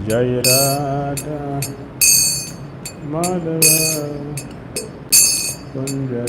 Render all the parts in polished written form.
Jai Radha Madhava Kunja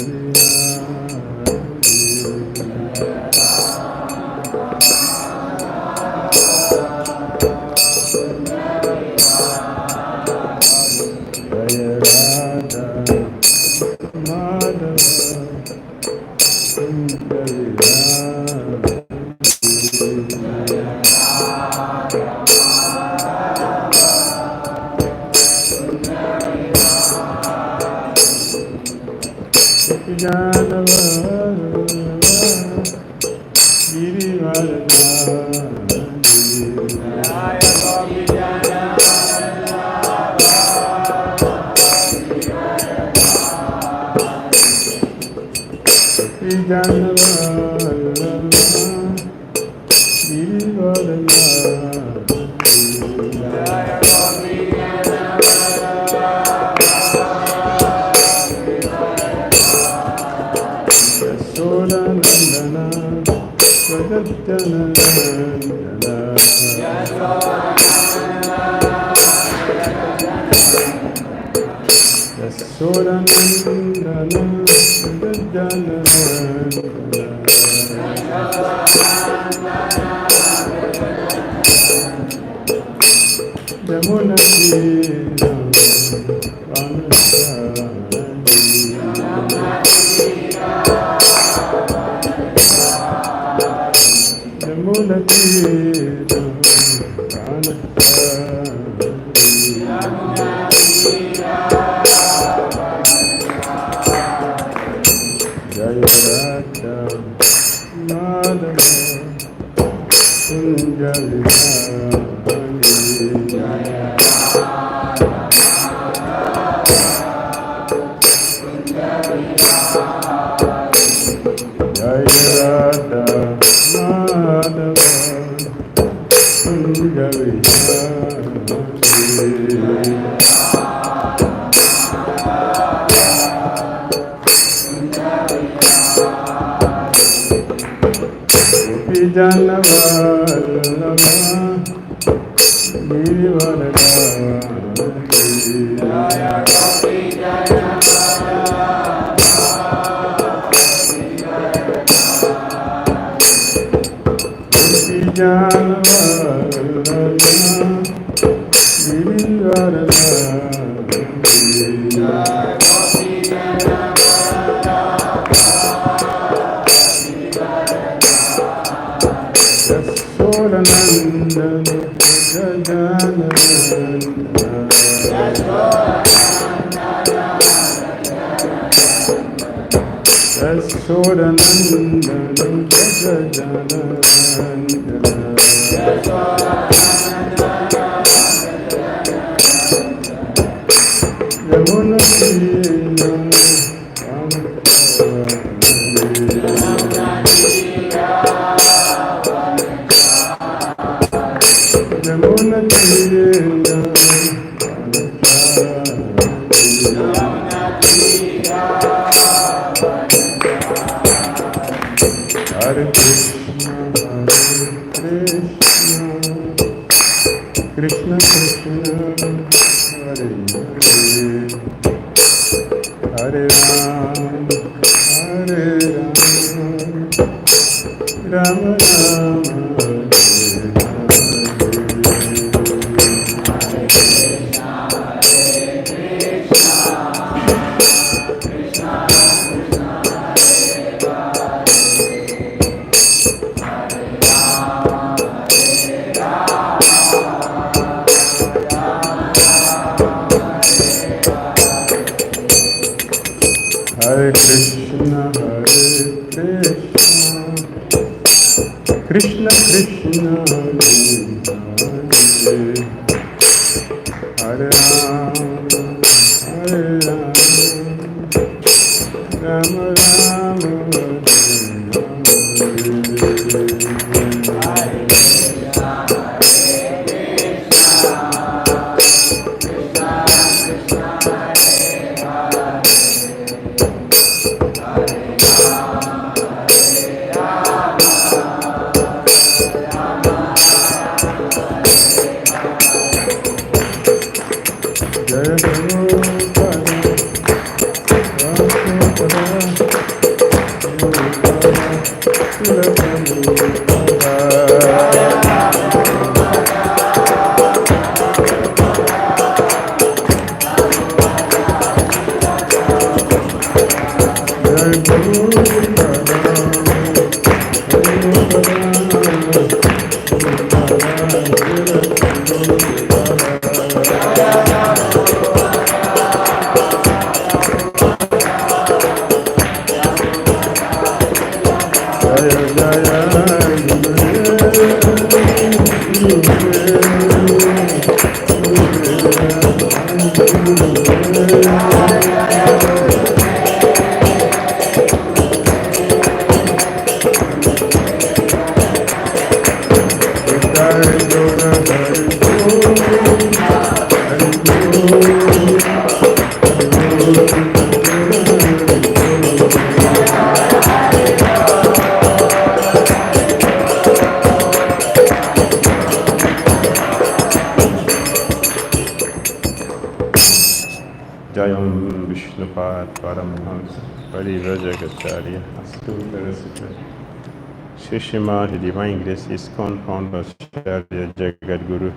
Shishima, the Divine Grace is Founder Sharya Jagat Guru.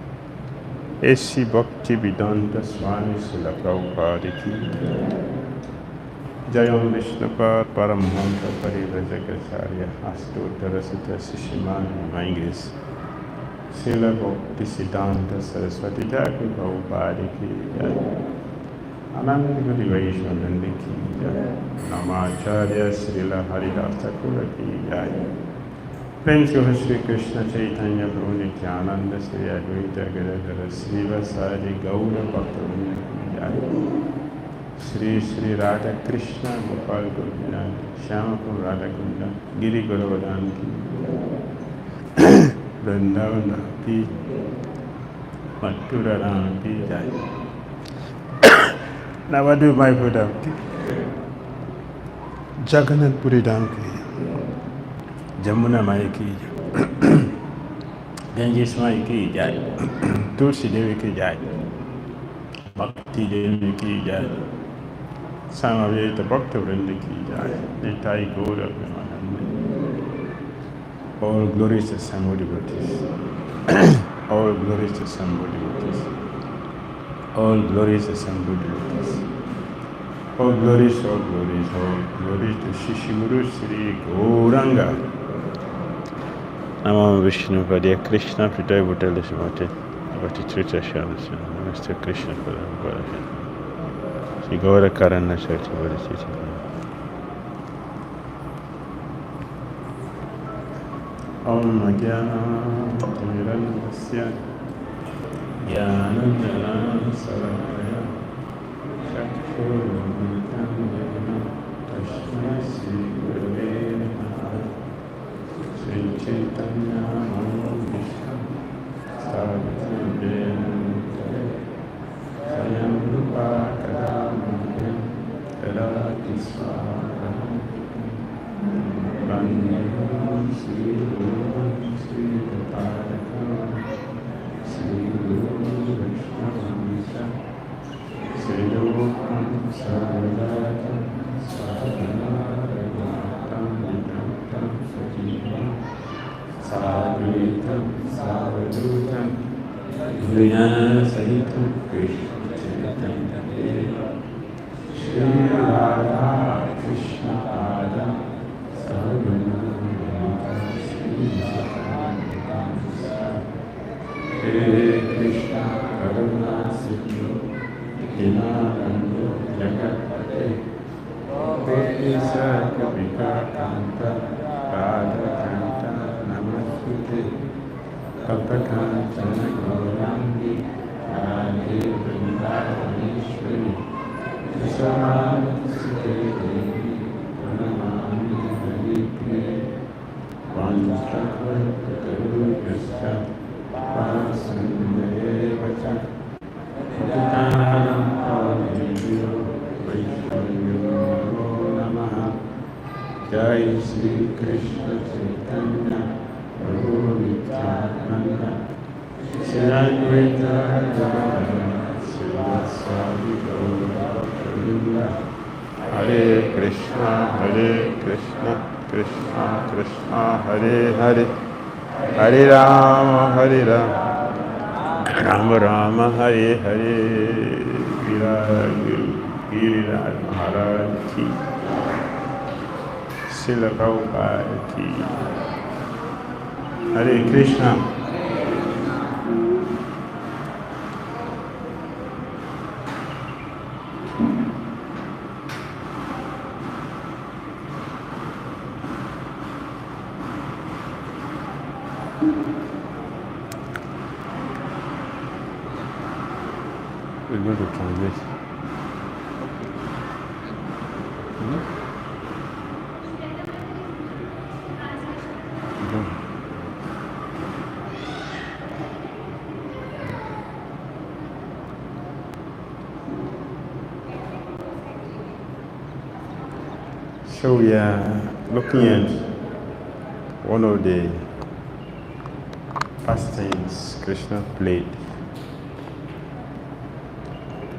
A.C. Bhakti Dhira Swami Srila Prabhupada ki Jayam Vishnupad Paramahamsa Parivrajagacharya Astuttara Sutta Shishima, Divine Grace Srila Bhakti Siddhanta Saraswati Thakur Prabhupada ki Ananda Guru Vaishnavanda ki Namacharya Srila Haridas Thakur ki Jai. Prem Shri Krishna Chaitanya Prabhu Nityananda Sri Advaita Gadadhara Srivasadi Gaura Bhaktivinoda ki Jai. Sri Sri Radha Krishna Gopal Govinda Shyamapur Radha Kunda Giri Gauravan ki Vrindavan ki Mathura Ram ki Jai. Now I do my Buddha Jagannath Puri Dham ki Jamuna Maya ki jai, Ganges Maya ki jai, Tulsi Devi ki jai, Bhakti Devi ki jai, Samaveta Bhakta Vrinda ki jai, Nitai Gaura Premanande. All glories to Sambodhi devotees. All glories to Sambodhi devotees. All glories to Sambodhi devotees. All glories to Shishiguru Sri Gauranga. Namo Vishnu Padya Krishna Pritaya Bhutala Shamate Bhakti Trita Shamase Namaste Krishna Padam Shri Gaura Karana Shakti Bodhicitta Om Ajnana Timirandasya Jnananjana Salavaya Chakshurumritam Jnana Tasmai Sri Gurave Namaha Sri Chaitanya Mahaprabhu Sarvatam Venantare Sayam Rupa Kadamaya Kadati Swaham Vandeham Sri Guru Sri Padakam Sri Guru Vaishnavamsa Sri Lokam Sarvadatam Sadhana Raghunatam Vidantam Sajivam Sadhuitam Savadutam Vijnana Sahitam Krishna Chaitanya Deva Shri Radha Krishna Pada Sarvana Shri Chaitanya Hare Krishna Karuna Sindhu Dinarando Jagatpate Bhakti Sakavika Kanta Radha Kanta Namastute Kapakantana Gaurangi Radhe Vrindavaneshwari Visamana Sute Devi Pranamami Haripriye Vanchakra Kataru Yasya Vasandhaya Vacha Patitanam Pavanebhyo Vaishnavyo Namaha Jai Sri Krishna Chaitanya Prabhu Nityananda Shri Advaita Gadadhara Srivasadi Hare Krishna, Krishna Krishna, Hare Hare, Hare Rama Rama, Hare Hare. Dhira Dhira Damodara ki, Srila Prabhupada ki. Hare Krishna. We're going to translate. So we are looking at one of the pastimes Krishna played,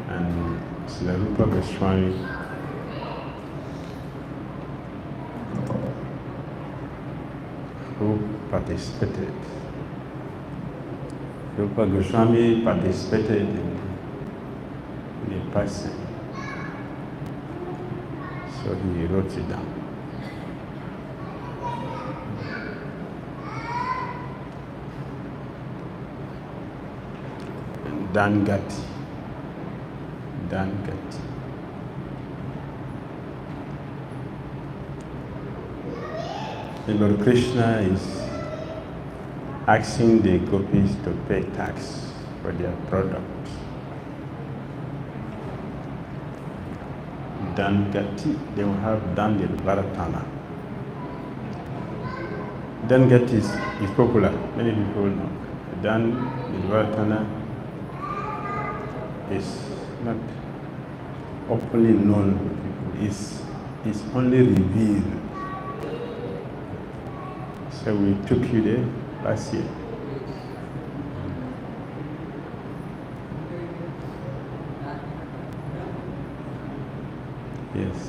and Dhira Damodara Swami who participated. Rupa Goswami participated in the pastime, so he wrote it down. Dangati. The Lord Krishna is asking the gopis to pay tax for their product. Dangati, they will have Dandil Varatana. Dangati is popular, many people know. Dandil Varatana is not openly known to people, it's only revealed. So we took you there last year. Yes.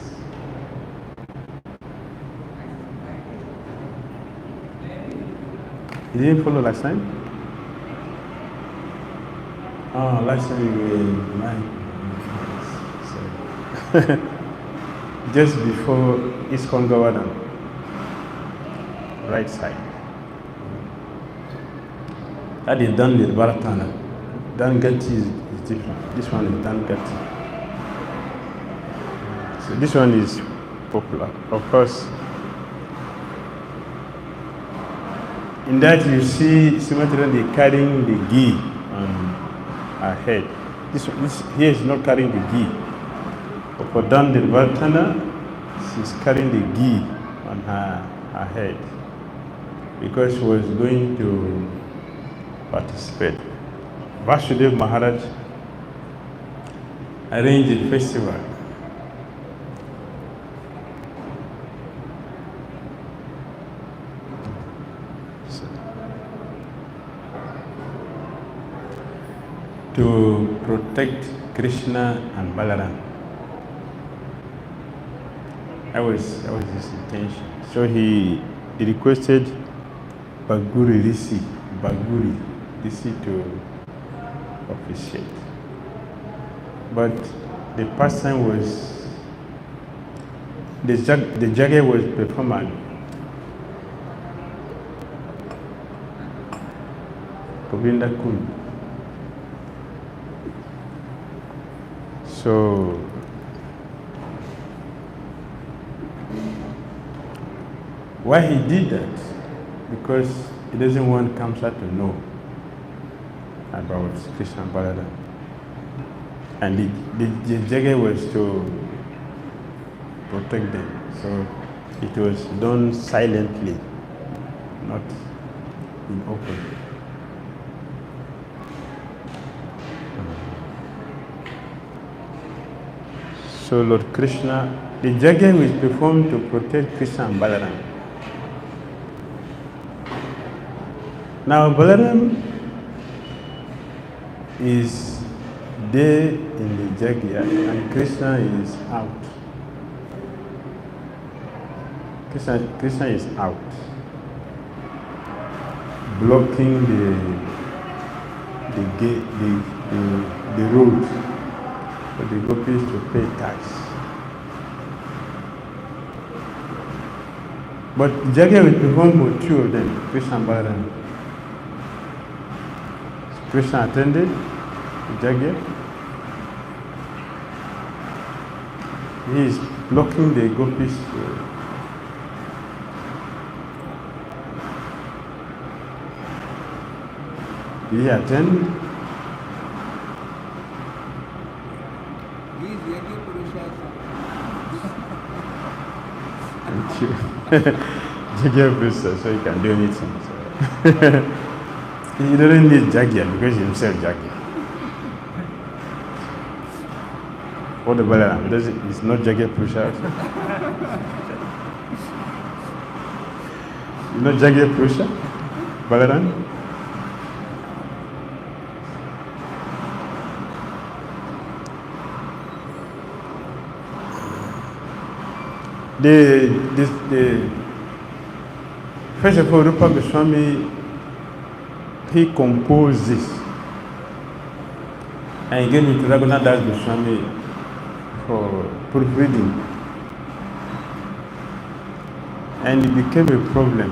You didn't follow last time? Oh, last time you were sorry. Just before ISKCON Governor, right side. That is done with Varatana. Dangati is different. This one is Dangati. So this one is popular. Of course, in that you see Sumatran carrying the ghee on her head. This here is not carrying the ghee. But for Dandil Varatana, she's carrying the ghee on her head because she was going to participate. Vasudev Maharaj arranged a festival. To protect Krishna and Balaram. That was his intention. So he requested Baguri Rishi to officiate. But the pastime was, the jagger was performed. Govinda Kund. So why he did that? Because he doesn't want Kamsa to know about Krishna and Balaram. And the Jagga was to protect them. So it was done silently, not in open. So Lord Krishna, the Jagga was performed to protect Krishna and Balaram. Now Balaram is they in the Jagya and Krishna is out. Krishna is out, blocking the gate, the road for the gopis to pay tax. But Jagya will perform for two of them, Krishna and Balaram. Krishna attended the Jagya. He is blocking the gopis. Did he attend? He is Yajna Purusha. Thank you. Jagya Purusha, so he can do anything. So. He doesn't need Jagya because he himself Jagya. What the Balaram? It's not Jagya Purusha. You know Jagya Purusha? Balaram? First of all, Rupa Goswami, he composed this and he gave it to Raghunath Goswami for proofreading, and it became a problem.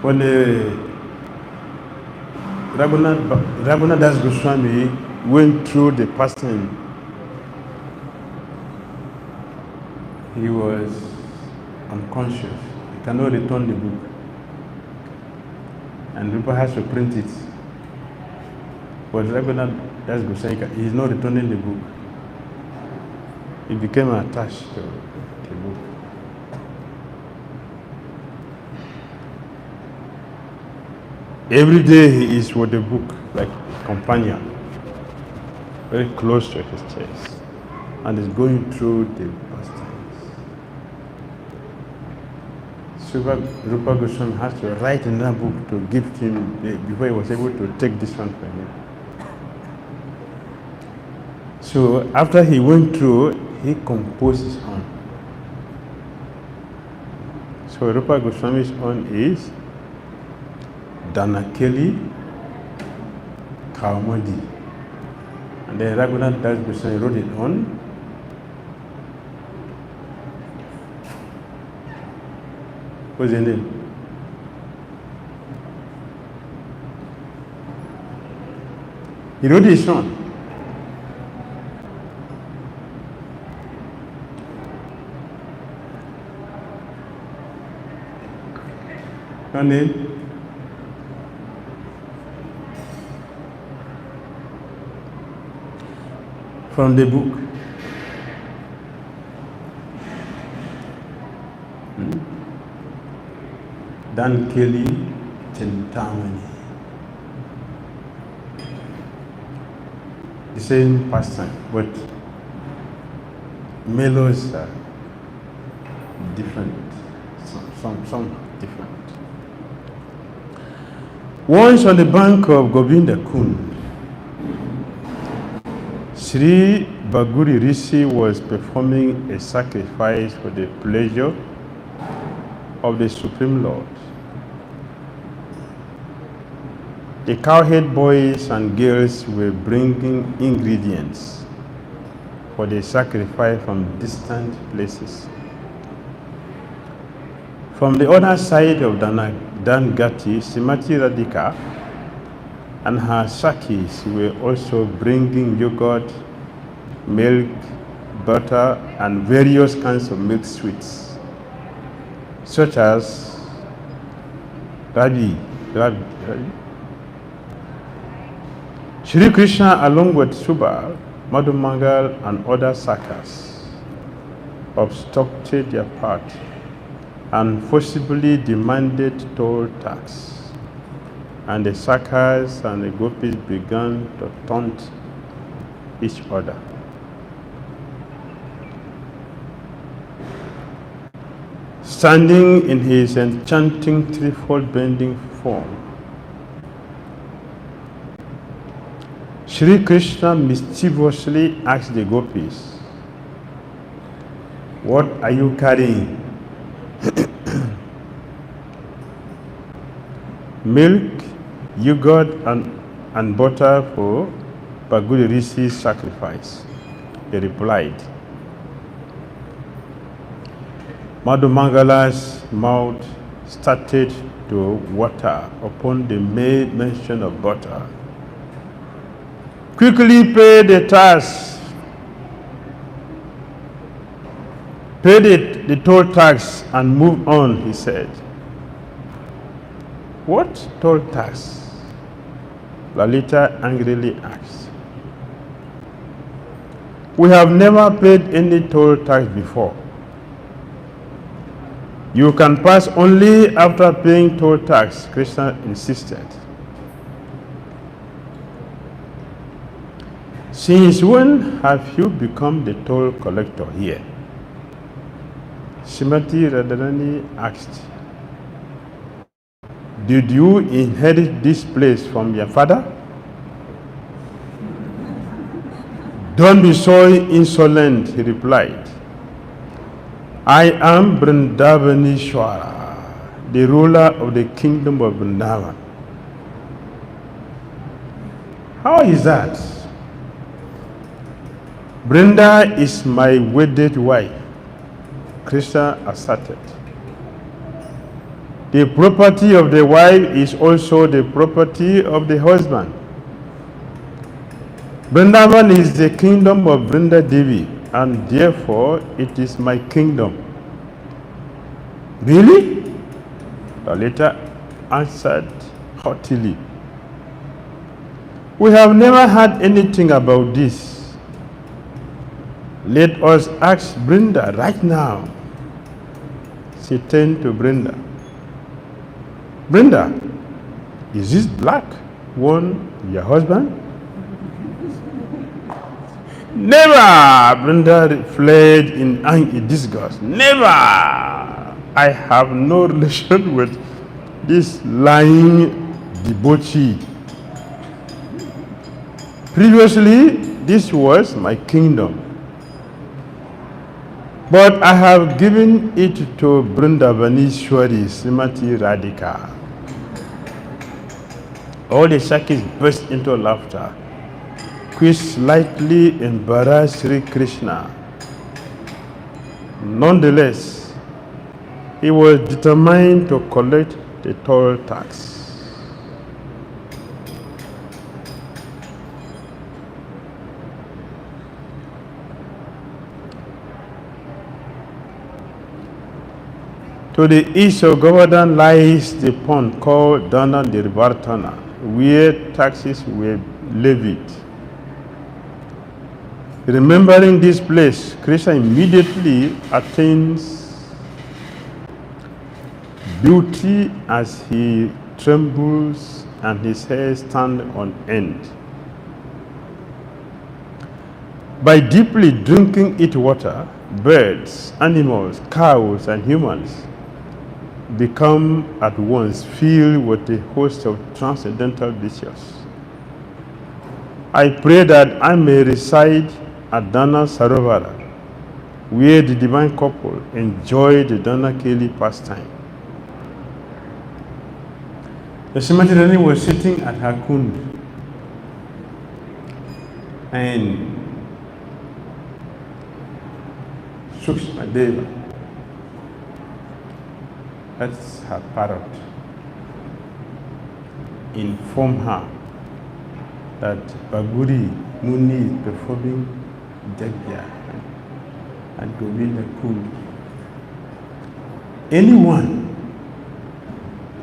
When Raghunath Goswami went through the passage, he was unconscious. He cannot return the book. And Rupa has to print it. But Raghunath Goswami, he is not returning the book. It became attached to the book. Every day he is with the book, like a companion, very close to his chest, and is going through the pastimes. So Rupa Goswami has to write another book to give him before he was able to take this one from him. So after he went through, he composed his own. So Rupa Goswami's own is Danakeli Kaumadi. And then Raghunath Das Goswami wrote it on what's the name? He wrote his own. Your name? From the book. Dan Kelly Chintamani. The same pastime, but melodies are different. Some different. Once on the bank of Govinda Kund, Sri Bhaguri Rishi was performing a sacrifice for the pleasure of the Supreme Lord. The cowherd boys and girls were bringing ingredients for the sacrifice from distant places. From the other side of Dangati, Srimati Radhika and her Sakis were also bringing yogurt, milk, butter, and various kinds of milk sweets, such as Rabi. Shri Krishna, along with Subal, Madhumangal, and other Sakas, obstructed their path and forcibly demanded toll tax. And the Sakas and the Gopis began to taunt each other. Standing in his enchanting threefold bending form, Sri Krishna mischievously asked the gopis, "What are you carrying?" "Milk, yogurt, and butter for Bhagavad Rishi's sacrifice," he replied. Madhumangala's mouth started to water upon the mere mention of butter. "Quickly pay the tax. Pay the toll tax and move on," he said. "What toll tax?" Lalita angrily asked. "We have never paid any toll tax before." "You can pass only after paying toll tax," Krishna insisted. "Since when have you become the toll collector here?" Srimati Radharani asked. "Did you inherit this place from your father?" "Don't be so insolent," he replied. "I am Vrindavaneshwara, the ruler of the kingdom of Vrindavan." "How is that?" "Vrinda is my wedded wife," Krishna asserted. "The property of the wife is also the property of the husband. Vrindavan is the kingdom of Vrinda Devi, and therefore it is my kingdom." "Really?" Lalita answered haughtily. "We have never heard anything about this. Let us ask Vrinda right now." She turned to Vrinda. "Vrinda, is this black one your husband?" "Never!" Vrinda fled in disgust. "Never! I have no relation with this lying debauchee. Previously, this was my kingdom, but I have given it to Vrindavaneshwari, Srimati Radhika." All the Sakis burst into laughter, which slightly embarrassed Sri Krishna. Nonetheless, he was determined to collect the toll tax. To the east of Govardhan lies the pond called Dhira Damodara, where taxes were levied. Remembering this place, Krishna immediately attains beauty as he trembles and his hair stands on end. By deeply drinking its water, birds, animals, cows, and humans become at once filled with a host of transcendental visions. I pray that I may reside at Dana Sarovara, where the divine couple enjoy the Dana Keli pastime. The Srimati Radharani was sitting at her kund, and Sukshma Deva, that's her parrot, informed her that Baguri Muni is performing Jagya and Govinda Kund.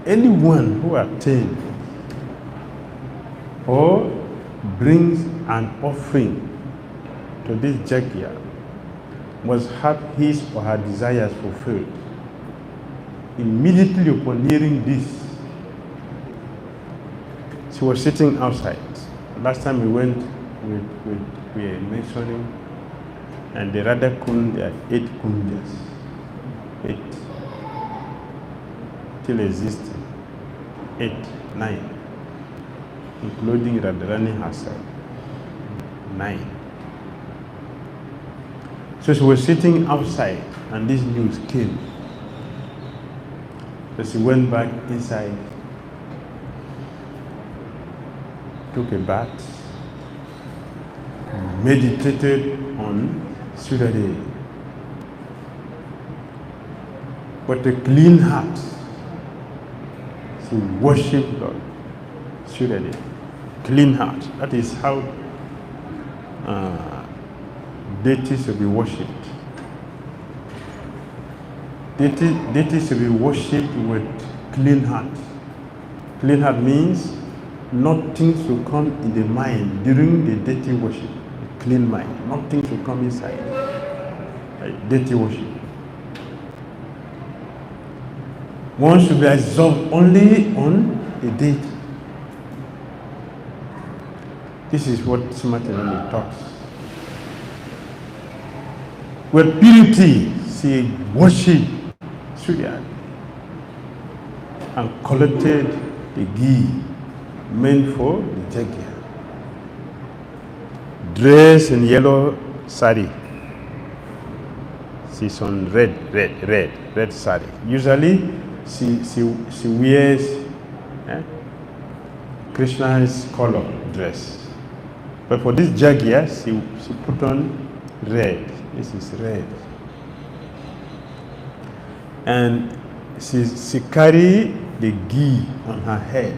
Anyone who attends or brings an offering to this Jagya must have his or her desires fulfilled. Immediately upon hearing this, she was sitting outside. Last time we went, we were mentioning, and the Radha Kund, there are 8 kunjas. 8. Still existing. 8, 9. Including Radharani herself. 9. So she was sitting outside and this news came. So she went back inside, took a bath, meditated on Surya, but a clean heart. She worshiped Lord Surya, clean heart. That is how deities should be worshipped. Deities should be worshipped with clean heart. Clean heart means nothing should come in the mind during the deity worship. A clean mind. Nothing should come inside. Like deity worship. One should be absorbed only on a deity. This is what Smaterani talks. With purity, she worshipped Surya and collected the ghee meant for the jagya. Dressed in yellow sari. She's on red sari. Usually she wears Krishna's color dress. But for this jagya, she put on red. This is red. And she carried the ghee on her head.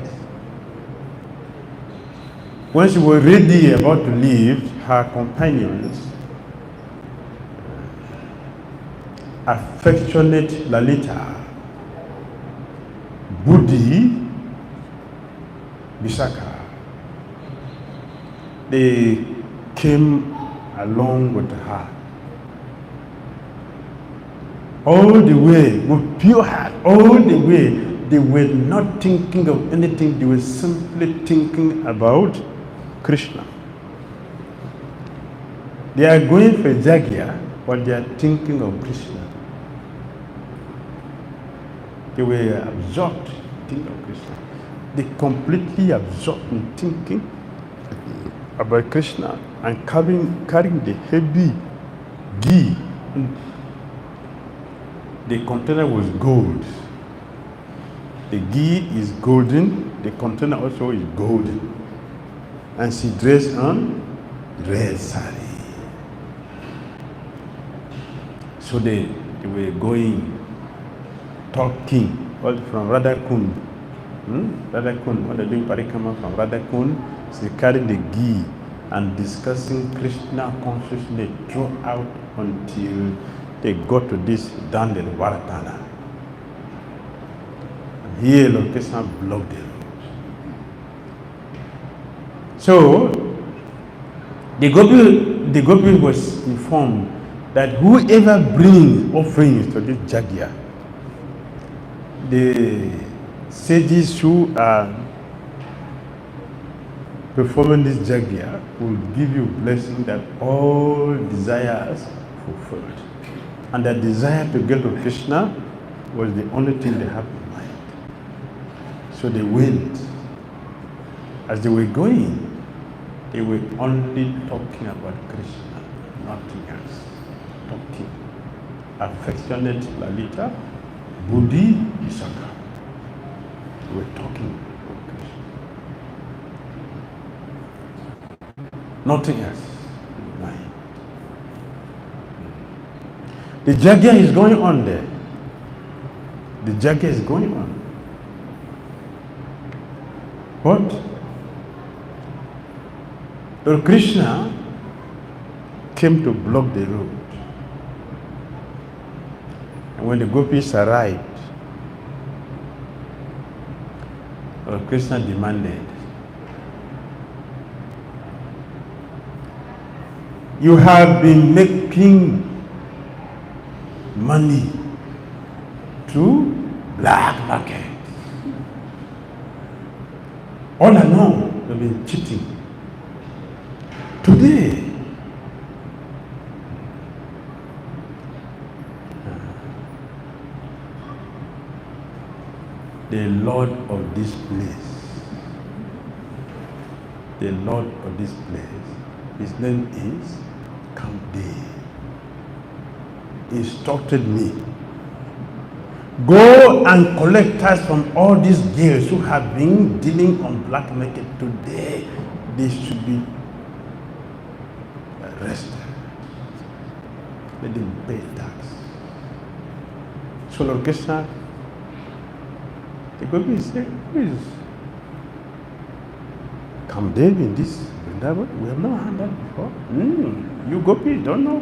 When she was ready about to leave, her companions, affectionate Lalita, Buddhi, Visakha, they came along with her. All the way, with pure heart, all the way, they were not thinking of anything, they were simply thinking about Krishna. They are going for Jagya, but they are thinking of Krishna. They were absorbed in thinking of Krishna. They completely absorbed in thinking about Krishna and carrying the heavy ghee. The container was gold. The ghee is golden, the container also is golden. And she dressed on red sari. So they were going, talking, all from Radhakund. Radhakund, when they're doing parikama from Radhakund, she carried the ghee and discussing Krishna consciousness throughout until they got to this Dandel Varatana. And here Lord Krishna blocked the road. So the Gopi was informed that whoever brings offerings to this Jagya, the sages who are performing this Jagya will give you blessing that all desires fulfilled. And the desire to get to Krishna was the only thing they had in mind. So they went. As they were going, they were only talking about Krishna, nothing else. Talking. Affectionate Lalita, Buddhi, Visakha. They were talking about Krishna. Nothing else in mind. The Jagya is going on there. The Jagya is going on. But Lord Krishna came to block the road. And when the gopis arrived, Lord Krishna demanded, "You have been making money through black market. All along, you've been cheating. Today, the Lord of this place, His name is Kamdev. He instructed me, go and collect tax from all these girls who have been dealing on black market today. They should be arrested. Let them pay tax. So Lord Krishna, the Gopi said, who is Kamdev in this Vrindavan? We have not heard that before. You Gopi don't know.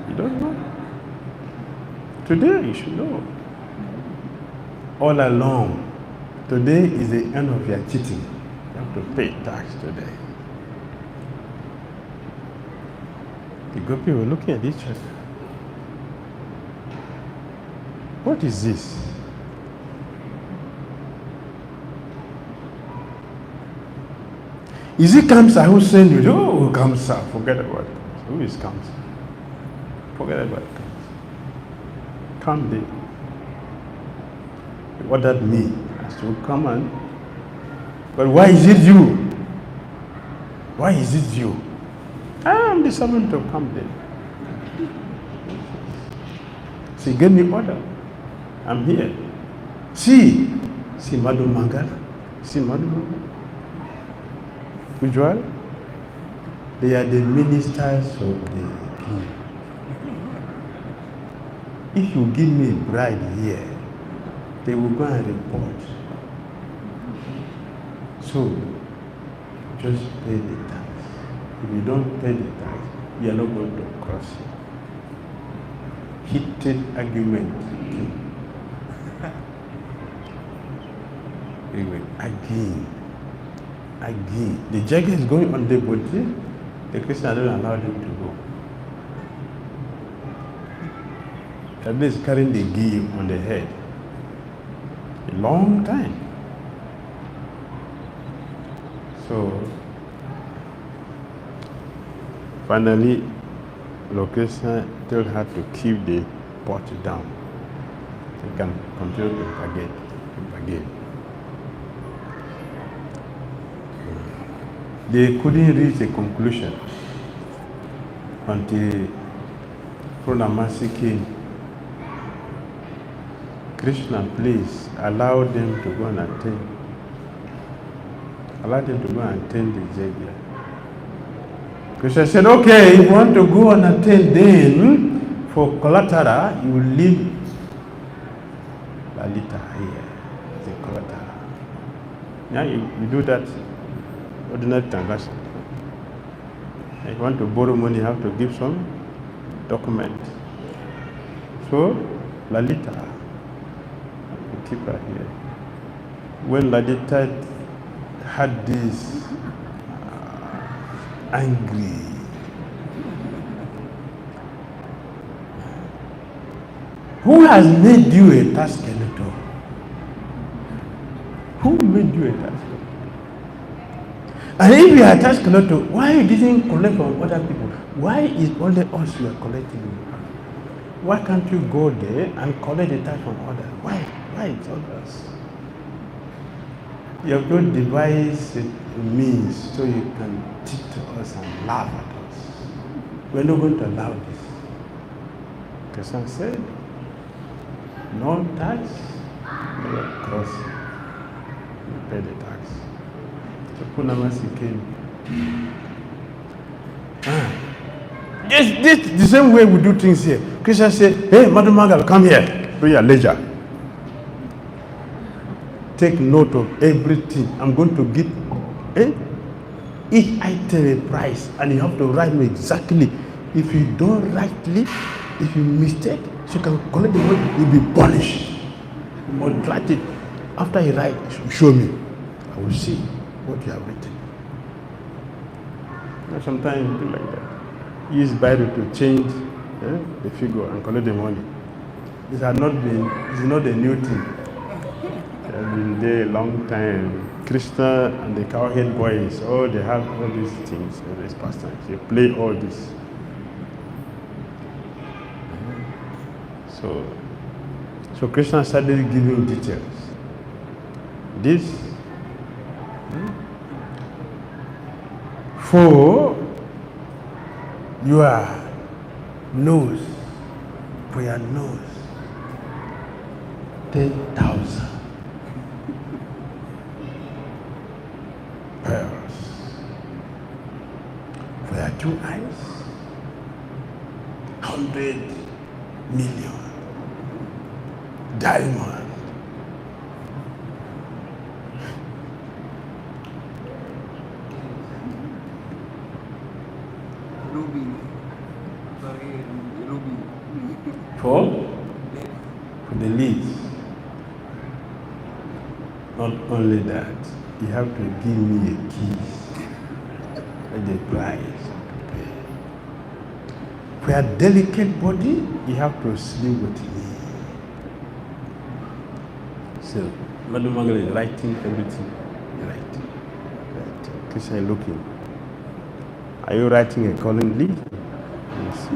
You don't know. Today you should know. All along, today is the end of your cheating. You have to pay tax today. The Gopi were looking at each other. What is this? Is it Kamsa who sent you? Oh, Kamsa, forget about it. Who is Kamsa? Forget about Kamsa. Come there. What that means? So come on. But why is it you? Why is it you? I am the servant of Kamdev. She gave me order. I'm here. See Madhu Mangala. See Madhu Mangala. Which one? They are the ministers of the king. If you give me a bride here, they will go and report. So, just pay the tax. If you don't pay the tax, you are not going to cross it. Heated argument. Again. The jagged is going on the body, the Christians don't allow them to go. At least carrying the ghee on the head. A long time. So, finally, Location told her to keep the pot down. They can continue to bargain. They couldn't reach a conclusion until Purnamasi came. Krishna, please allow them to go and attend. Allow them to go and attend the Jagya. Krishna said, okay, if you want to go and attend, then for collateral, you will leave Lalita here. The collateral. Now you do that ordinary transaction. If you want to borrow money, you have to give some document. So, Lalita, you keep her here. When Lalita had this angry, who has made you a tax collector? Who made you a tax collector? And if you are a tax collector, why you didn't collect from other people? Why is only us you are collecting? Why can't you go there and collect the tax from others? Why it's others? You have to devise a means so you can teach us and laugh at us. We're not going to allow this. Krishna said, no tax, no crossing. You pay the tax. So Purnamasi came. This the same way we do things here. Krishna said, hey, Madhu Mangal, come here. Do your ledger. Take note of everything. I'm going to give each item a price, and you have to write me exactly. If you don't rightly, if you mistake, so you can collect the money, you'll be punished. Or write it. After you write, show me. I will see what you have written. Now, sometimes you do like that. Use Bible to change the figure and collect the money. This is not a new thing. They have been there a long time. Krishna and the cowhead boys, they have all these things, all these pastimes. They play all this. So Krishna started giving details. For your nose, for your nose, 10,000 pearls. For your 2 eyes, 100 million diamond. Ruby. Sorry, Ruby. For the leads. Not only that, you have to give me a key and the price to pay. For a delicate body, you have to sleep with me. So, Madam Mangal is writing everything. Writing. Krishna is looking. Are you writing accordingly? Yes.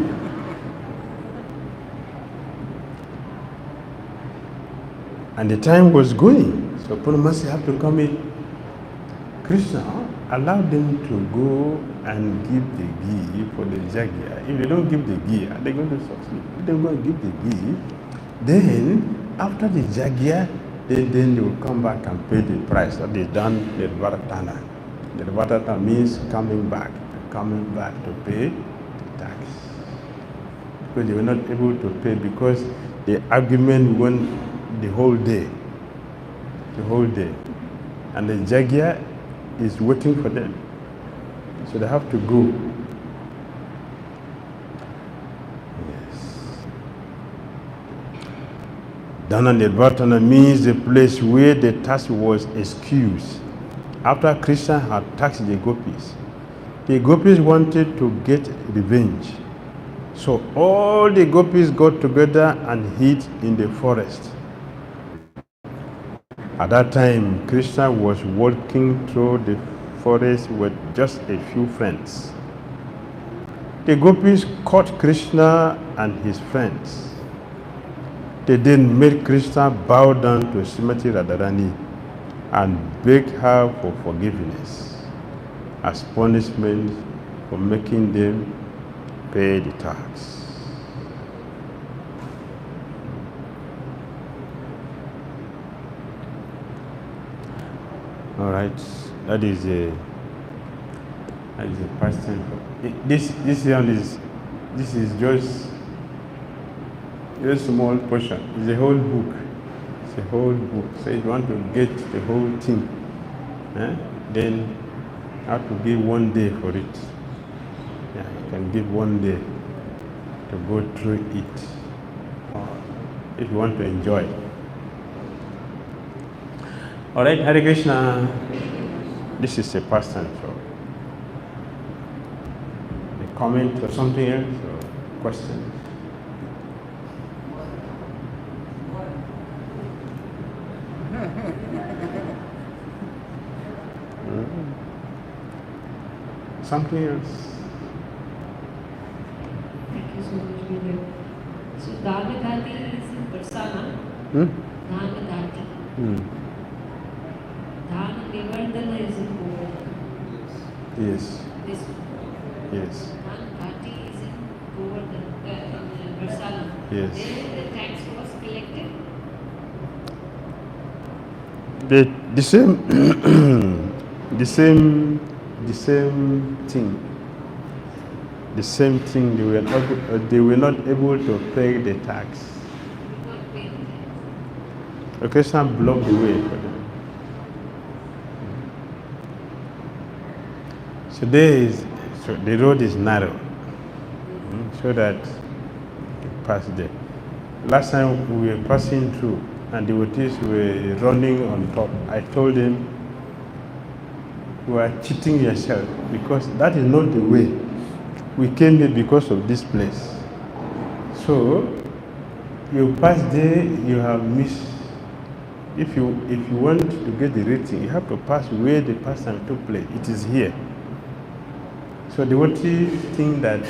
And the time was going. So Purnamasi have to come in. Krishna allowed them to go and give the ghee for the jagya. If they don't give the ghee, are they going to succeed? If they don't give the ghee, then after the jagya, then they will come back and pay the price. That is done the Varatana. The Varatana means coming back to pay the tax. Because they were not able to pay because the argument went the whole day. And the jagya is waiting for them. So they have to go. Yes. Dana Nirvatana means the place where the tax was excused. After Krishna had taxed the gopis wanted to get revenge. So all the gopis got together and hid in the forest. At that time, Krishna was walking through the forest with just a few friends. The gopis caught Krishna and his friends. They then made Krishna bow down to Srimati Radharani and beg her for forgiveness as punishment for making them pay the tax. All right, that is a past tense. This is just a small portion. It's a whole book. It's a whole book. So if you want to get the whole thing, then you have to give 1 day for it. Yeah, you can give 1 day to go through it if you want to enjoy. All right, Hare Krishna. This is a past tense. So, a comment or something else or question? Something else? Thank you so much, Vijay. So, Dhagadati is in Varsana. Dhagadati. Dhana Nivardana is in Govardhan. Yes. This one. Yes. Dhagadati is in Govardhan, in Varsana. Yes. There the tax was collected. The same, the same thing. The same thing. They were not able to pay the tax. Not paid the tax. Krishna blocked the way for them. So the road is narrow, so that you pass there. Last time we were passing through, and the devotees were running on top. I told them, you are cheating yourself because that is not the way. We came here because of this place. So you pass there, you have missed. If you want to get the rating, you have to pass where the pastime took place. It is here. So the devotees think that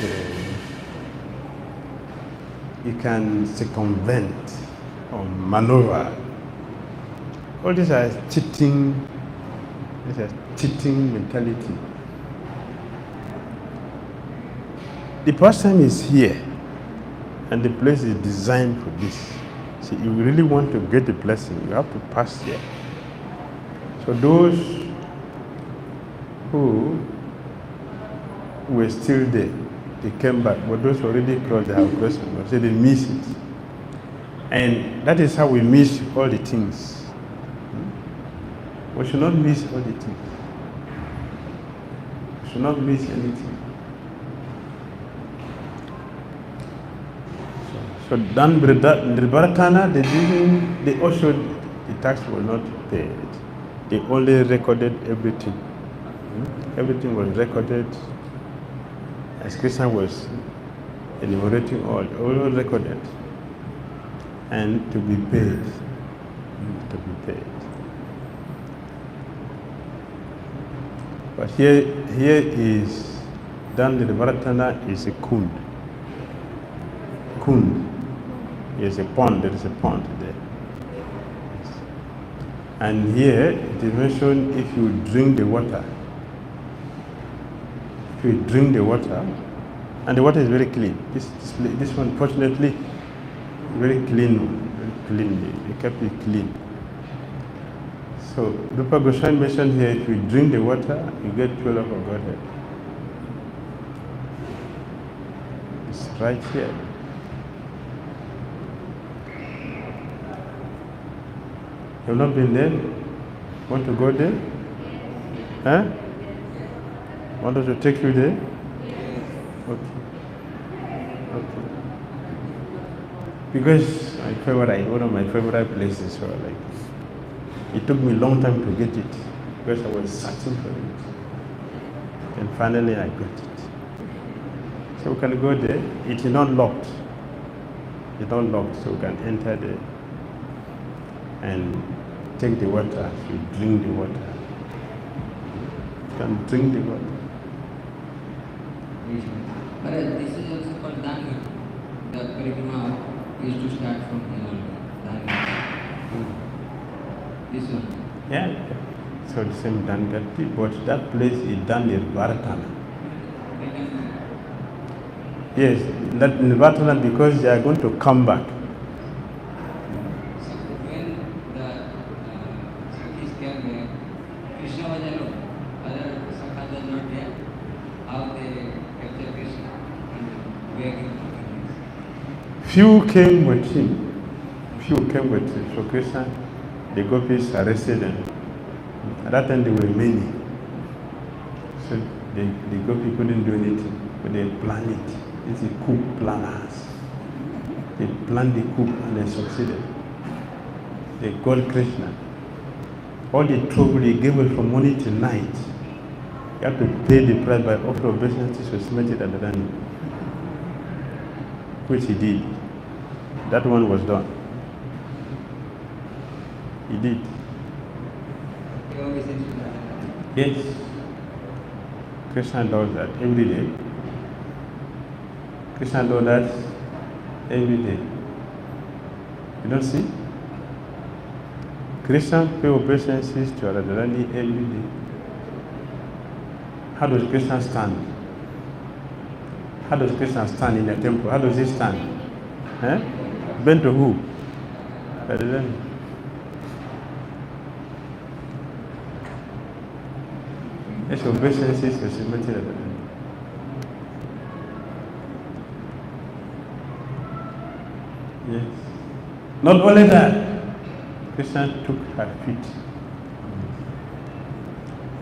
you can circumvent or maneuver. All these are cheating. This is cheating mentality. The pastime is here, and the place is designed for this. See, if you really want to get the blessing, you have to pass here. So those who were still there, they came back, but those who already crossed, they have crossed, so they miss it. And that is how we miss all the things. We should not miss all the things. We should not miss anything. So Dan Bribaratana, they also, the tax was not paid. They only recorded everything. Everything was recorded. As Christian was enumerating all recorded. And to be paid. To be paid. But here is Dan Bribaratana is a kund. Kund. There's a pond, there is a pond there. And here it is mentioned if you drink the water. If you drink the water, and the water is very clean. This one, fortunately, very clean. They kept it clean. So Rupa Goswami mentioned here, if you drink the water, you get 12 of Godhead. It's right here. You have not been there? Want to go there? Huh? Want us to take you there? Okay. Because one of my favorite places, so like, it took me a long time to get it because I was searching for it. And finally I got it. So we can go there. It is not locked. It's not locked, so we can enter there and take the water. You drink the water. You can drink the water. But this is also called Danga. The parikrama used to start from here. Danga. This one. Yeah. So the same Dangati, but that place is done in Varatana. Yes, that in Varatana because they are going to come back. So when the Sakhis came there, Krishna was alone. Other Sakhas were not there. How they captured Krishna and where he was. Few came with him. So Krishna, the gopis arrested them. At that time there were many. So the gopi couldn't do anything, but they planned it. It's a coup planners. They planned the coup and they succeeded. They got Krishna. All the trouble they gave us from morning till night. You have to pay the price by offer of obeisances to submit it at the Rani. Which he did. That one was done. He did. He always says to that. Yes. Krishna does that every day. Krishna does that every day. You don't see? Krishna pay obeisances to Radharani every day. How does Krishna stand? How does Krishna stand in the temple? How does he stand? Eh? Bent to who? Radharani. Yes, obeisances to Srimati Radharani. Yes. Not only that, Krishna took her feet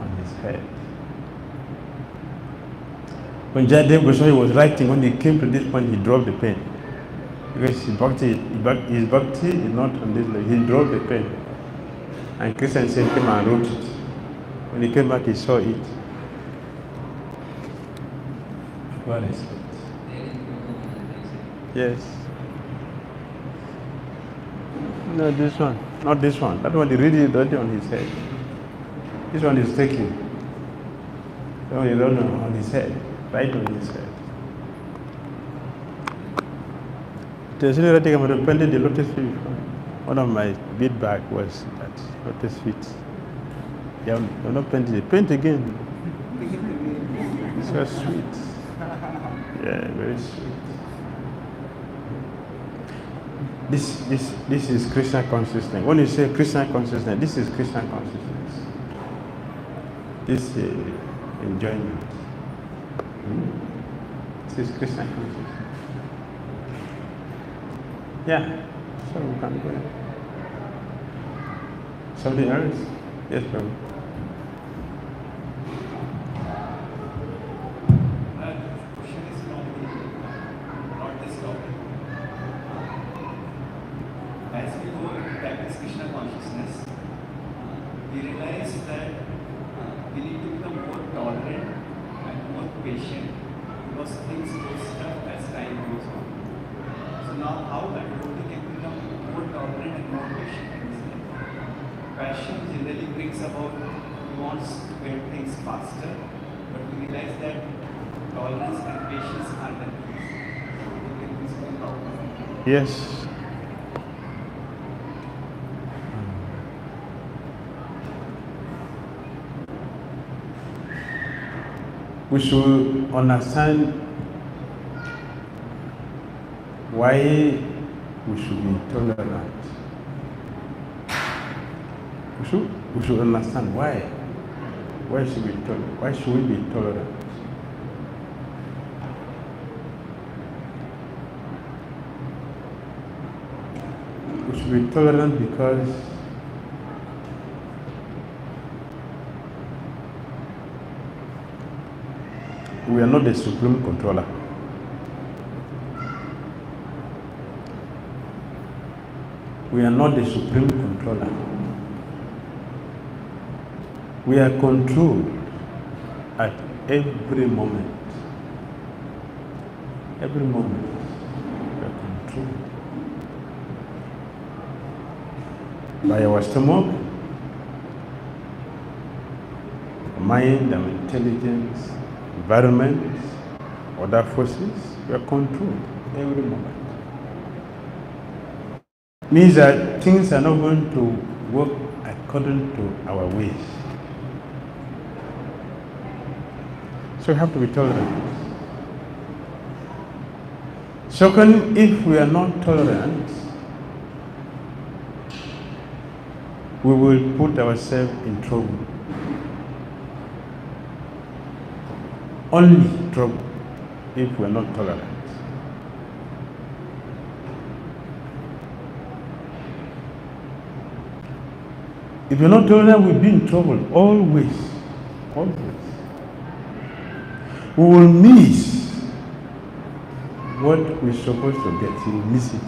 on his head. When Jayadev Goswami was writing, when he came to this point, he dropped the pen. Because his bhakti is not on this level. He dropped the pen. And Krishna said, came and wrote it. When he came back, he saw it. What is it? Yes. No, this one. Not this one. That one, he really dirty on his head. This one is taking. That one is on his head. Right on his head. The similar I'm repented the lotus feet. One of my bead bag was that lotus feet. Yeah, I'm not painted it. Paint again. It's so sweet. Yeah, very sweet. This is Krishna consciousness. When you say Krishna consciousness, this is Krishna consciousness. This enjoyment. This is Krishna consciousness. Yeah, so we can go ahead. Somebody else? Yes, brother. Question is not this topic. As we go into practice Krishna consciousness, we realize that we need to become more tolerant and more patient because things go tough as time goes on. So now how a devotee can become more tolerant and more patient? Passion generally brings about he wants to get things faster, but we realize that tolerance and patience are the keys. Yes. We should understand why we should be tolerant. We should understand why. Why should we be tolerant? We should be tolerant because we are not the supreme controller. We are not the supreme controller. We are controlled at every moment. Every moment, we are controlled by our stomach, mind, and intelligence, environment, other forces. We are controlled every moment. Means that things are not going to work according to our ways. So we have to be tolerant. Second, if we are not tolerant, we will put ourselves in trouble. Only trouble if we are not tolerant. If you're not tolerant, we'll be in trouble always. Always. We will miss what we're supposed to get. You will miss it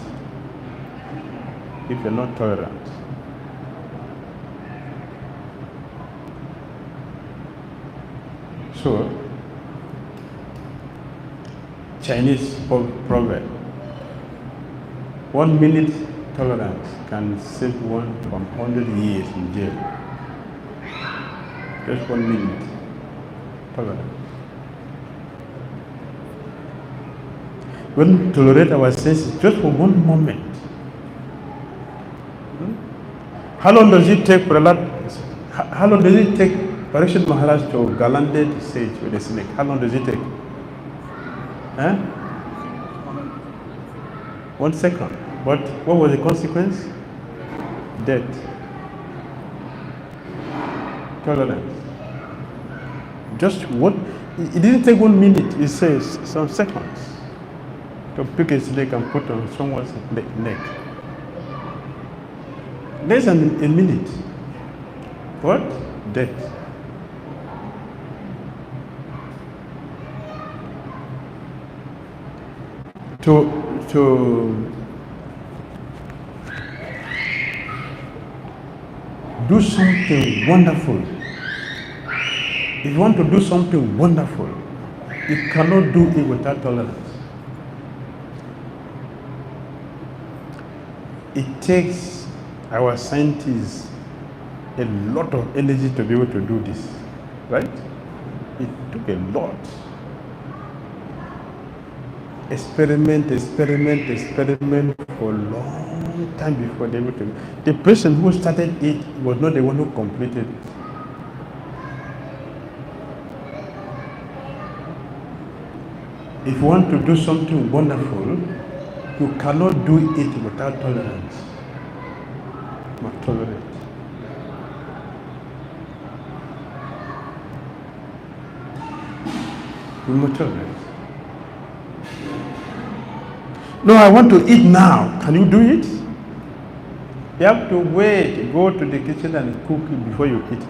if you're not tolerant. So, Chinese proverb, 1 minute tolerance can save one from 100 years in jail. Just 1 minute tolerance. We don't tolerate our senses just for one moment. How long does it take how long does it take Parikshit Maharaj to galante the sage with a snake? How long does it take? 1 second. But what was the consequence? Death. Tolerance. Just what? It didn't take 1 minute. It says some seconds to pick a snake and put on someone's neck. Less than a minute. What? Death. To do something wonderful. If you want to do something wonderful, you cannot do it without tolerance. It takes our scientists a lot of energy to be able to do this, right? It took a lot. Experiment for a long time before they were able to. The person who started it was not the one who completed it. If you want to do something wonderful, you cannot do it without tolerance. You must tolerate. You must tolerate. No, I want to eat now. Can you do it? You have to wait, go to the kitchen and cook it before you eat it.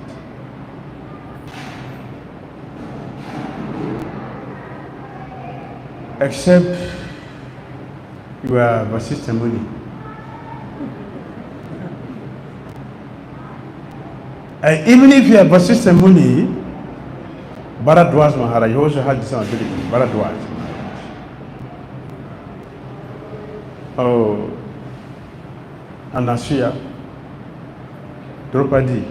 Except you are Vasishtha Muni. And even if you are Vasishtha Muni, Bharadwaj Maharaj, you also had this ability, Bharadwaj Maharaj. Oh, Anasuya, Draupadi,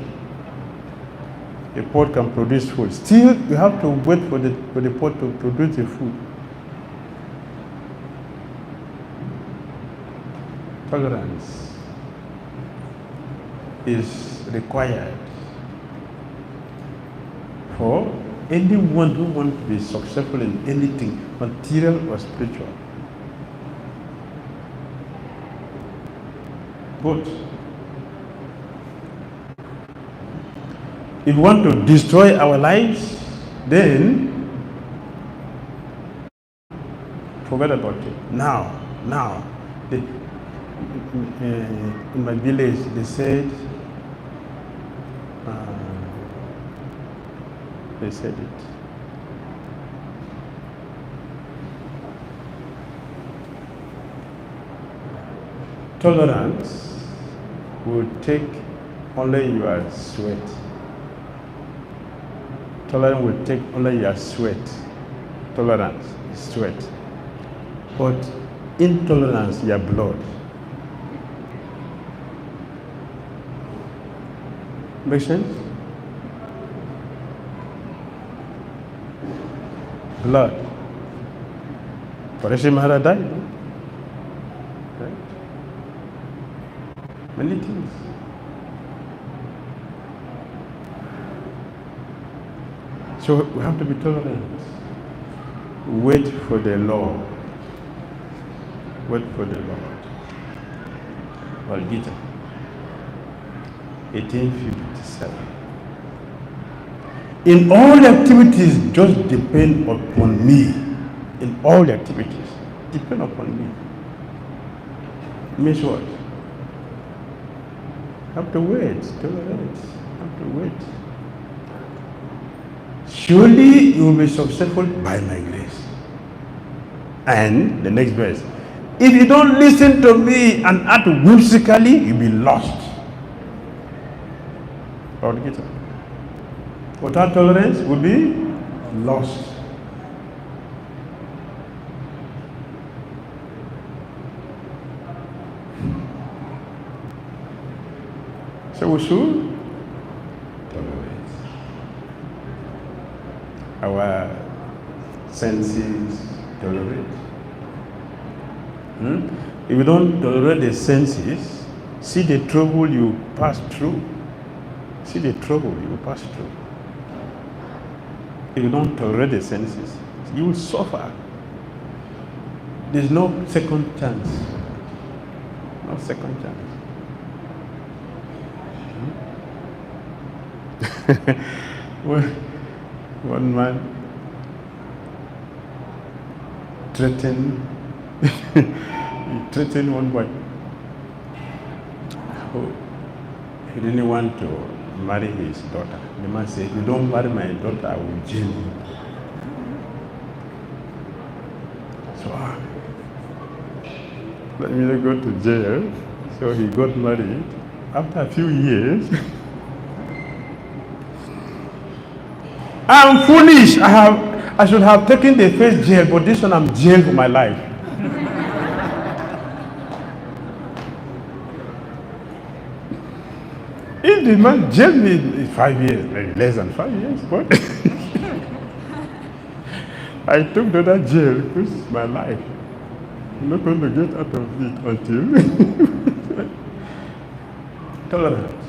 a pot can produce food. Still, you have to wait for the pot to produce the food. Tolerance is required for anyone who wants to be successful in anything, material or spiritual. Both. If we want to destroy our lives, then forget about it. Now, in my village, they said it. Tolerance will take only your sweat. Tolerance will take only your sweat. Tolerance is sweat. But intolerance, your blood. Make sense? Blood. Parashar Maharaj died. No? Right? Many things. So we have to be tolerant. Wait for the Lord. Wait for the Lord. Bhakti Dhira 1857. In all activities, just depend upon me. In all activities, depend upon me. Means what? Have to wait, tolerate. Have to wait. Surely you will be successful by my grace. And the next verse. If you don't listen to me and act whimsically, you'll be lost. Without tolerance, will be lost. So we should tolerate. Our senses tolerate. If you don't tolerate the senses, see the trouble you pass through. See the trouble you pass through. If you don't tolerate the senses, you will suffer. There's no second chance. No second chance. One man threatened one boy who he didn't want to marry his daughter. The man said, if you don't marry my daughter, I will jail you. So let me go to jail. So he got married. After a few years, I'm foolish. I should have taken the first jail, but this one I'm jailed for my life. If the man jailed me in 5 years, maybe less than 5 years, but I took to that jail because it's my life. I'm not going to get out of it until tolerance.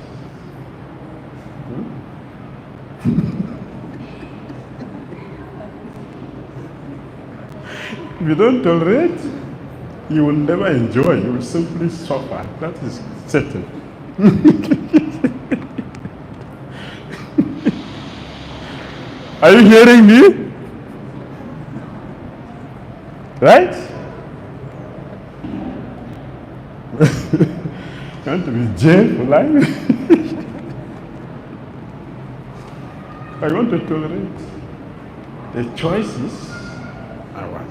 If you don't tolerate, you will never enjoy. You will simply suffer. That is certain. Are you hearing me? Right? You want to be jailed for life? I want to tolerate. The choices are what?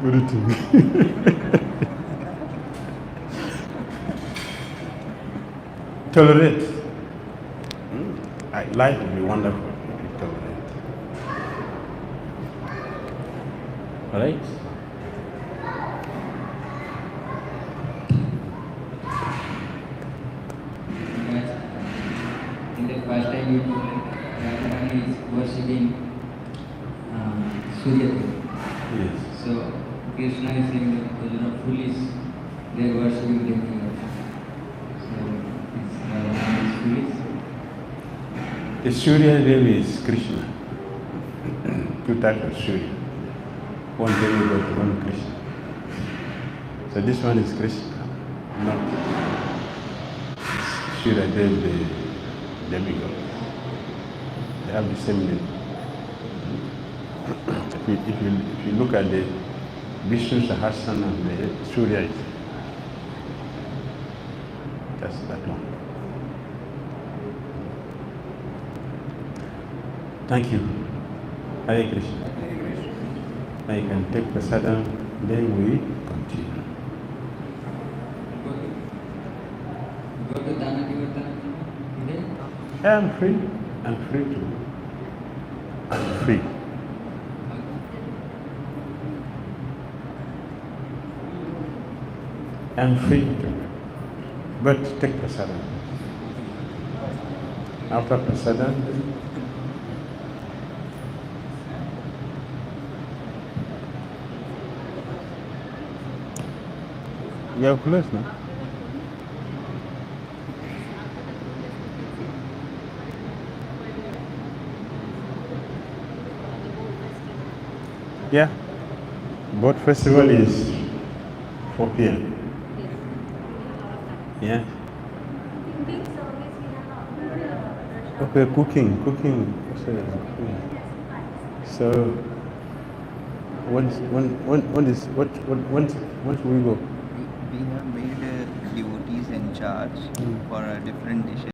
What do you think? Tolerate. Life will be wonderful if you tolerate. All right? In the first time you told Radharani is worshipping Surya. Yes. So Krishna is saying that those are foolish, they are worshipping the So is Radharani foolish? The Surya Devi is Krishna. Two types of Surya. One demigod, one Krishna. So this one is Krishna, not Surya Devi, the demigod. They have the same name. If you look at the Vishnu Sahasrana of the Surya, that's that one. Thank you. Hare Krishna. Now you can take prasadam, then we continue. Go to Dana Kirtana today? I'm free. I'm free to. I'm free. I'm free to. But take prasadam. After prasadam, you have close now. Yeah. Boat festival is 4 p.m. Yeah. Okay, cooking. So when should we go? We have made devotees in charge for different dishes.